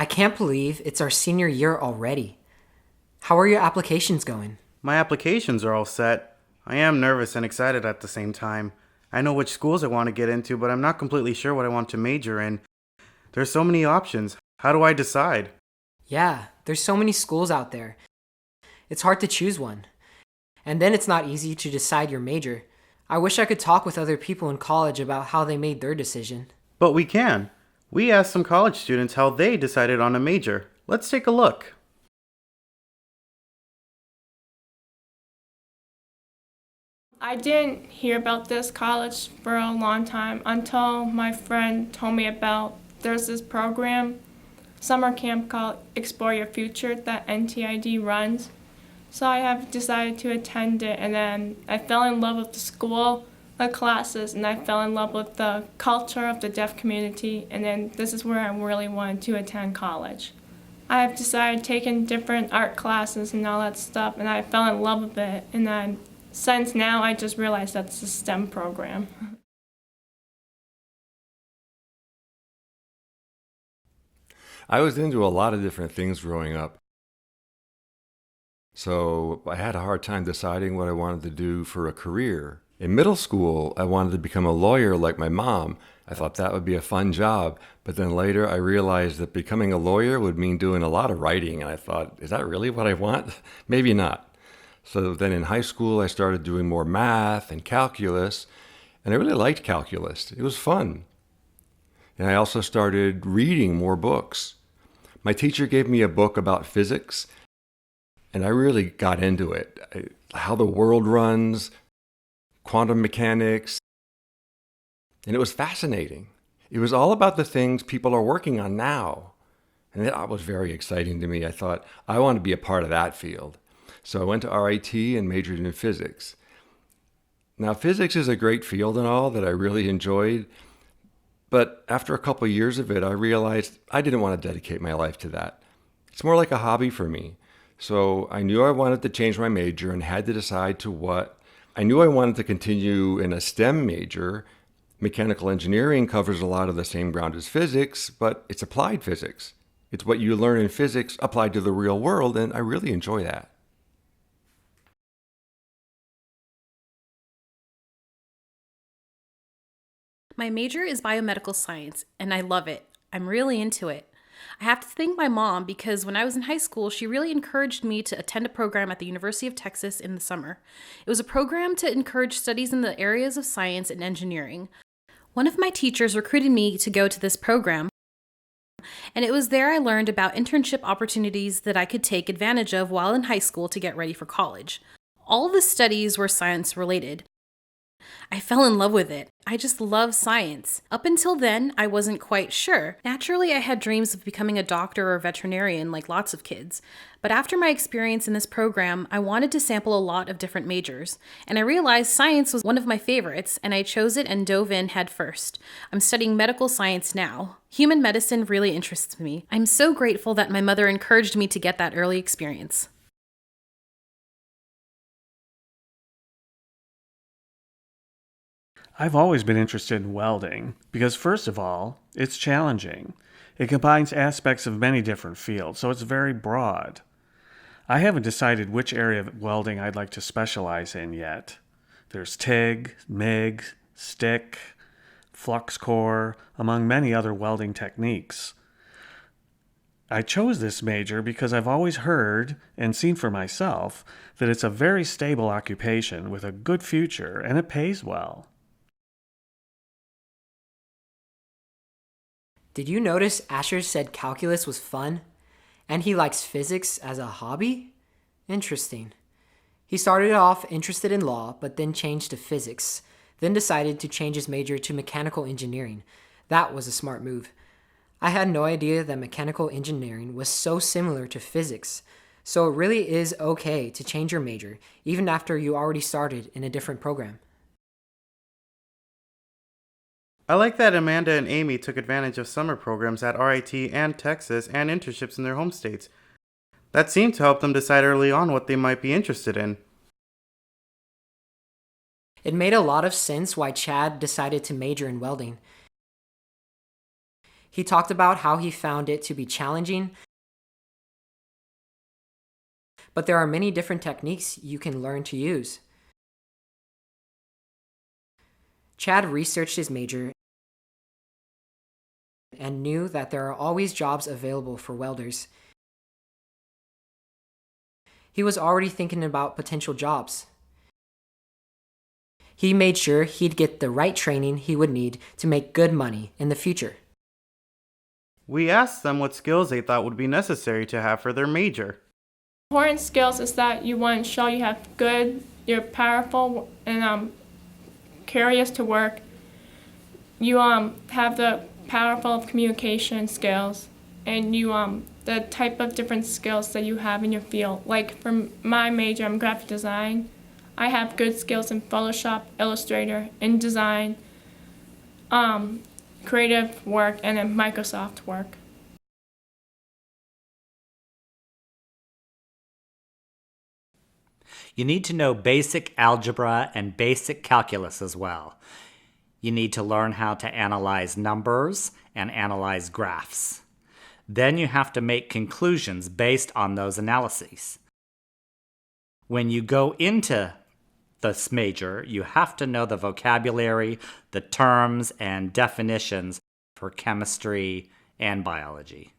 I can't believe it's our senior year already. How are your applications going? My applications are all set. I am nervous and excited at the same time. I know which schools I want to get into, but I'm not completely sure what I want to major in. There's so many options. How do I decide? Yeah, there's so many schools out there. It's hard to choose one. And then it's not easy to decide your major. I wish I could talk with other people in college about how they made their decision. But we can. We asked some college students how they decided on a major. Let's take a look. I didn't hear about this college for a long time until my friend told me about there's this program, summer camp called Explore Your Future that NTID runs. So I have decided to attend it, and then I fell in love with the school, the classes, and I fell in love with the culture of the deaf community, and then this is where I really wanted to attend college. I have decided taking different art classes and all that stuff, and I fell in love with it, and then since now I just realized that's a STEM program. I was into a lot of different things growing up. So I had a hard time deciding what I wanted to do for a career. In middle school, I wanted to become a lawyer like my mom. I thought that would be a fun job. But then later I realized that becoming a lawyer would mean doing a lot of writing. And I thought, is that really what I want? Maybe not. So then in high school, I started doing more math and calculus. And I really liked calculus. It was fun. And I also started reading more books. My teacher gave me a book about physics, and I really got into it. How the world runs, quantum mechanics, and it was fascinating. It was all about the things people are working on now. And that was very exciting to me. I thought, I want to be a part of that field. So I went to RIT and majored in physics. Now, physics is a great field and all that I really enjoyed. But after a couple of years of it, I realized I didn't want to dedicate my life to that. It's more like a hobby for me. So I knew I wanted to change my major and had to decide to what. I knew I wanted to continue in a STEM major. Mechanical engineering covers a lot of the same ground as physics, but it's applied physics. It's what you learn in physics applied to the real world, and I really enjoy that. My major is biomedical science, and I love it. I'm really into it. I have to thank my mom because when I was in high school, she really encouraged me to attend a program at the University of Texas in the summer. It was a program to encourage studies in the areas of science and engineering. One of my teachers recruited me to go to this program, and it was there I learned about internship opportunities that I could take advantage of while in high school to get ready for college. All the studies were science related. I fell in love with it. I just love science. Up until then, I wasn't quite sure. Naturally, I had dreams of becoming a doctor or a veterinarian like lots of kids. But after my experience in this program, I wanted to sample a lot of different majors. And I realized science was one of my favorites, and I chose it and dove in head first. I'm studying medical science now. Human medicine really interests me. I'm so grateful that my mother encouraged me to get that early experience. I've always been interested in welding because, first of all, it's challenging. It combines aspects of many different fields, so it's very broad. I haven't decided which area of welding I'd like to specialize in yet. There's TIG, MIG, stick, flux core, among many other welding techniques. I chose this major because I've always heard and seen for myself that it's a very stable occupation with a good future and it pays well. Did you notice Asher said calculus was fun? And he likes physics as a hobby? Interesting. He started off interested in law, but then changed to physics, then decided to change his major to mechanical engineering. That was a smart move. I had no idea that mechanical engineering was so similar to physics. So it really is okay to change your major, even after you already started in a different program. I like that Amanda and Amy took advantage of summer programs at RIT and Texas and internships in their home states. That seemed to help them decide early on what they might be interested in. It made a lot of sense why Chad decided to major in welding. He talked about how he found it to be challenging, but there are many different techniques you can learn to use. Chad researched his major and knew that there are always jobs available for welders. He was already thinking about potential jobs. He made sure he'd get the right training he would need to make good money in the future. We asked them what skills they thought would be necessary to have for their major. Important skills is that you want to show you have good, you're powerful, and curious to work. You have the powerful communication skills, and you the type of different skills that you have in your field. Like for my major, I'm graphic design. I have good skills in Photoshop, Illustrator, InDesign, creative work, and then Microsoft work. You need to know basic algebra and basic calculus as well. You need to learn how to analyze numbers and analyze graphs. Then you have to make conclusions based on those analyses. When you go into this major, you have to know the vocabulary, the terms, and definitions for chemistry and biology.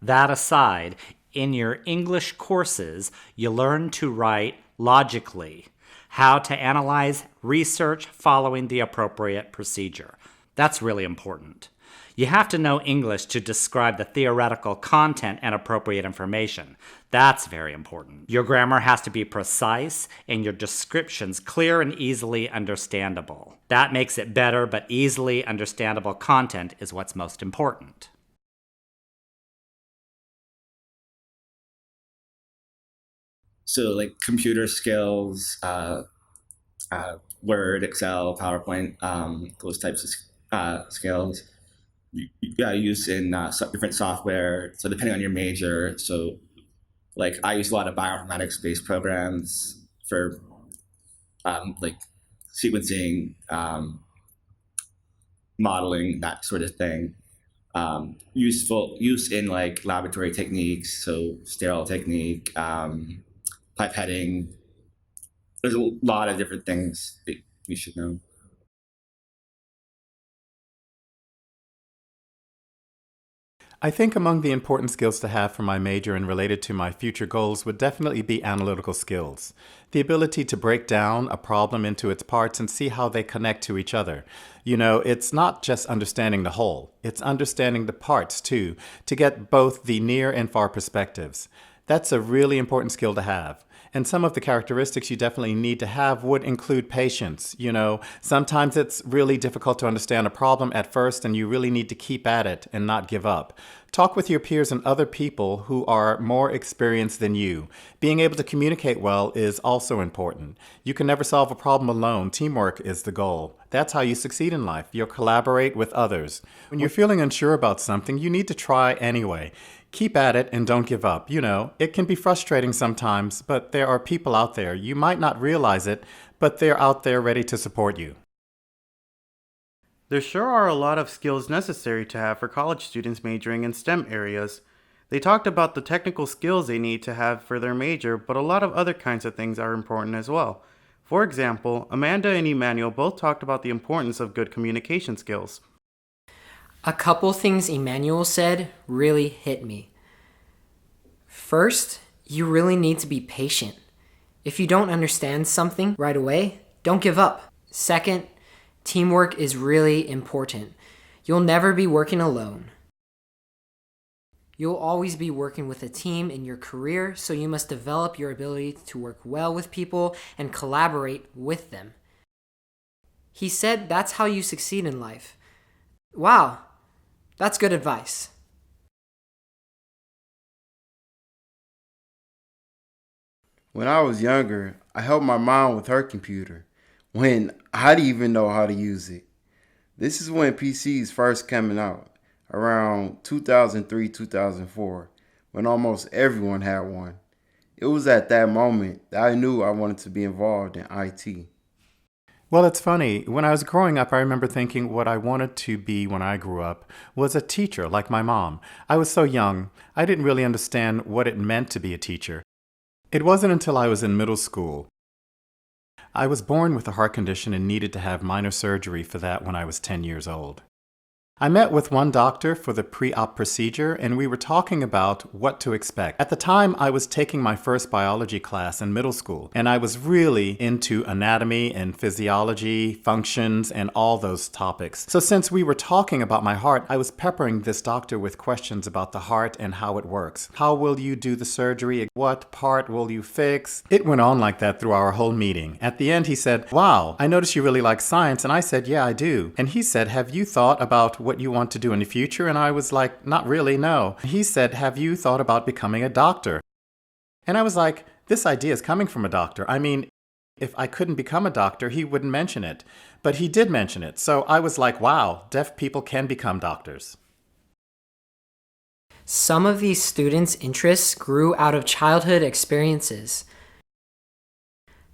That aside, in your English courses, you learn to write logically, how to analyze research following the appropriate procedure. That's really important. You have to know English to describe the theoretical content and appropriate information. That's very important. Your grammar has to be precise and your descriptions clear and easily understandable. That makes it better, but easily understandable content is what's most important. So like computer skills, Word, Excel, PowerPoint, those types of skills. You use in different software. So depending on your major, so like I use a lot of bioinformatics based programs for like sequencing, modeling, that sort of thing. Use in like laboratory techniques, so sterile technique, pipetting. There's a lot of different things that you should know. I think among the important skills to have for my major and related to my future goals would definitely be analytical skills. The ability to break down a problem into its parts and see how they connect to each other. You know, it's not just understanding the whole, it's understanding the parts too, to get both the near and far perspectives. That's a really important skill to have. And some of the characteristics you definitely need to have would include patience. You know, sometimes it's really difficult to understand a problem at first and you really need to keep at it and not give up. Talk with your peers and other people who are more experienced than you. Being able to communicate well is also important. You can never solve a problem alone. Teamwork is the goal. That's how you succeed in life. You'll collaborate with others. When you're feeling unsure about something, you need to try anyway. Keep at it and don't give up. You know, it can be frustrating sometimes, but there are people out there. You might not realize it, but they're out there ready to support you. There sure are a lot of skills necessary to have for college students majoring in STEM areas. They talked about the technical skills they need to have for their major, but a lot of other kinds of things are important as well. For example, Amanda and Emmanuel both talked about the importance of good communication skills. A couple things Emmanuel said really hit me. First, you really need to be patient. If you don't understand something right away, don't give up. Second, teamwork is really important. You'll never be working alone. You'll always be working with a team in your career, so you must develop your ability to work well with people and collaborate with them. He said that's how you succeed in life. Wow, that's good advice. When I was younger, I helped my mom with her computer when I didn't even know how to use it. This is when PCs first coming out, around 2003, 2004, when almost everyone had one. It was at that moment that I knew I wanted to be involved in IT. Well, it's funny. When I was growing up, I remember thinking what I wanted to be when I grew up was a teacher, like my mom. I was so young, I didn't really understand what it meant to be a teacher. It wasn't until I was in middle school. I was born with a heart condition and needed to have minor surgery for that when I was 10 years old. I met with one doctor for the pre-op procedure, and we were talking about what to expect. At the time, I was taking my first biology class in middle school, and I was really into anatomy and physiology, functions, and all those topics. So since we were talking about my heart, I was peppering this doctor with questions about the heart and how it works. How will you do the surgery? What part will you fix? It went on like that through our whole meeting. At the end, he said, "Wow, I noticed you really like science." And I said, "Yeah, I do." And he said, "Have you thought about what you want to do in the future?" And I was like, "Not really, no." He said, "Have you thought about becoming a doctor?" And I was like, this idea is coming from a doctor. I mean, if I couldn't become a doctor, he wouldn't mention it. But he did mention it. So I was like, wow, deaf people can become doctors. Some of these students' interests grew out of childhood experiences.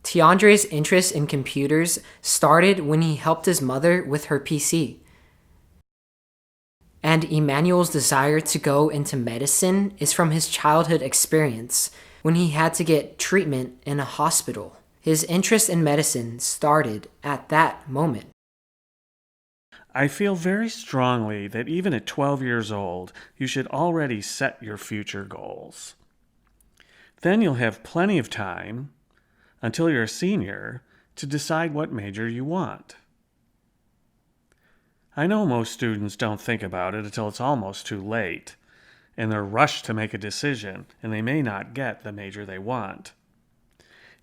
Tiandre's interest in computers started when he helped his mother with her PC. And Emmanuel's desire to go into medicine is from his childhood experience when he had to get treatment in a hospital. His interest in medicine started at that moment. I feel very strongly that even at 12 years old, you should already set your future goals. Then you'll have plenty of time, until you're a senior, to decide what major you want. I know most students don't think about it until it's almost too late, and they're rushed to make a decision, and they may not get the major they want.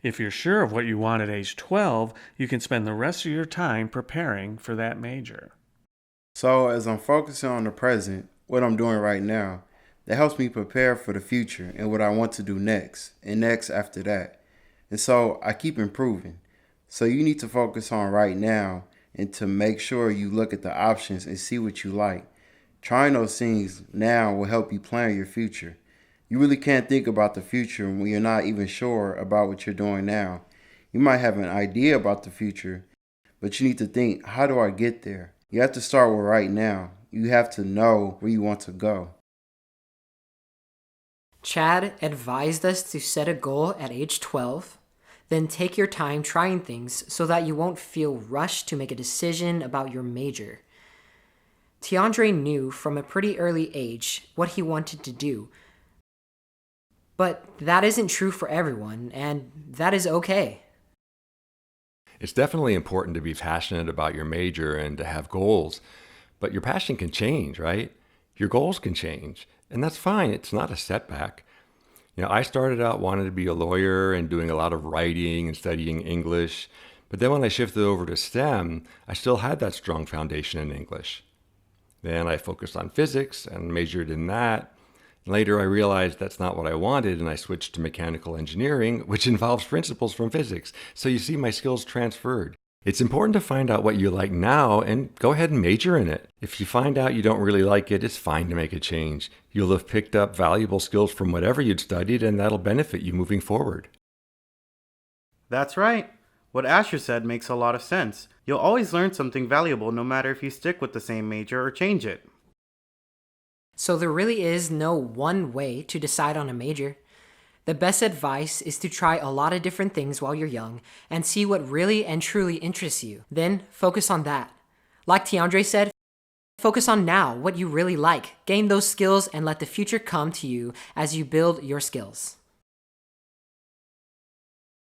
If you're sure of what you want at age 12, you can spend the rest of your time preparing for that major. So as I'm focusing on the present, what I'm doing right now, that helps me prepare for the future and what I want to do next and next after that. And so I keep improving. So you need to focus on right now and to make sure you look at the options and see what you like. Trying those things now will help you plan your future. You really can't think about the future when you're not even sure about what you're doing now. You might have an idea about the future, but you need to think, how do I get there? You have to start with right now. You have to know where you want to go. Chad advised us to set a goal at age 12, then take your time trying things so that you won't feel rushed to make a decision about your major. Tiandre knew from a pretty early age what he wanted to do, but that isn't true for everyone, and that is okay. It's definitely important to be passionate about your major and to have goals, but your passion can change, right? Your goals can change, and that's fine. It's not a setback. I started out wanting to be a lawyer and doing a lot of writing and studying English, but then when I shifted over to STEM, I still had that strong foundation in English. Then I focused on physics and majored in that. Later, I realized that's not what I wanted, and I switched to mechanical engineering, which involves principles from physics. So you see, my skills transferred. It's important to find out what you like now and go ahead and major in it. If you find out you don't really like it, it's fine to make a change. You'll have picked up valuable skills from whatever you'd studied, and that'll benefit you moving forward. That's right. What Asher said makes a lot of sense. You'll always learn something valuable no matter if you stick with the same major or change it. So there really is no one way to decide on a major. The best advice is to try a lot of different things while you're young and see what really and truly interests you. Then focus on that. Like Tiandre said, focus on now what you really like. Gain those skills and let the future come to you as you build your skills.